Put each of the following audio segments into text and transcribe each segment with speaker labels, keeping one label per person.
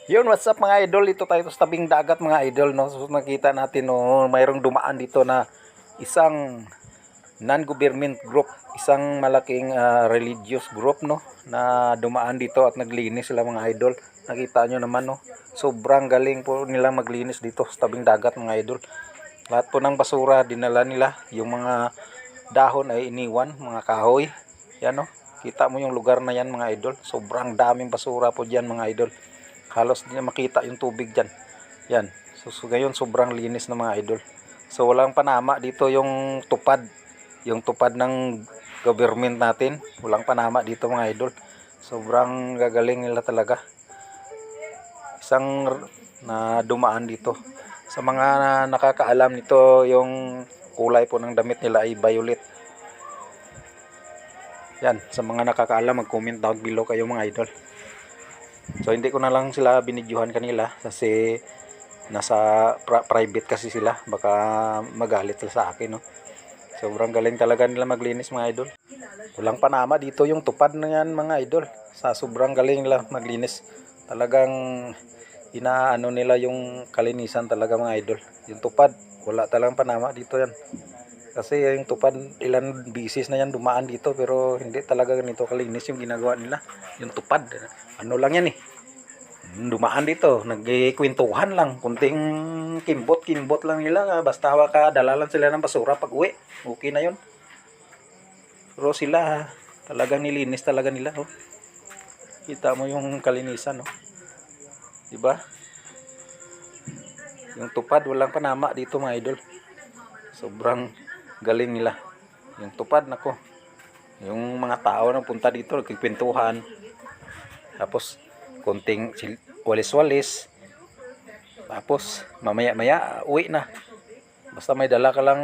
Speaker 1: Yun, what's up mga idol? Ito tayo sa tabing dagat mga idol, no? So nakita natin, no, mayroong dumaan dito na isang non-government group, isang malaking religious group, no, na dumaan dito at naglinis sila mga idol. Nakita nyo naman, no, sobrang galing po nila maglinis dito sa tabing dagat mga idol. Lahat po ng basura dinala nila, yung mga dahon ay iniwan, mga kahoy. Yan, no, kita mo yung lugar na yan mga idol. Sobrang daming basura po dyan mga idol. Halos di na makita yung tubig dyan. Yan. So ngayon sobrang linis na mga idol. So walang panama dito yung tupad. Yung tupad ng government natin. Walang panama dito mga idol. Sobrang gagaling nila talaga. Isang na dumaan dito. Sa mga nakakaalam nito, yung kulay po ng damit nila ay violet. Yan. Sa mga nakakaalam, mag-comment down below kayo mga idol. So hindi ko na lang sila binidyohan kanila kasi nasa private kasi sila, baka magalit sila sa akin, no. Sobrang galing talaga nila maglinis mga idol. Walang panama dito yung tupad na yan mga idol. Sa sobrang galing nila maglinis. Talagang inaano nila yung kalinisan talaga mga idol. Yung tupad, wala talagang panama dito yan. Kasi yung tupad, ilan bisis na yan dumaan dito pero hindi talaga ganito kalinis yung ginagawa nila. Yung tupad, ano lang yan eh. Dumaan dito, nagkikwentuhan lang. Kunting kimbot lang nila. Basta dala lang sila ng basura pag uwi. Okay na yun. Pero sila, talagang nilinis talaga nila. Oh. Kita mo yung kalinisan. Oh. Diba? Yung tupad, walang panama dito mga idol. Sobrang galing nila. Yung tupad, nako. Yung mga tao na punta dito, nagkikwentuhan. Tapos, konting walis-walis. Tapos, mamaya-maya, uwi na. Basta may dala ka lang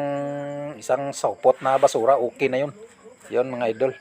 Speaker 1: isang saupot na basura, okay na yun. Yun mga idol.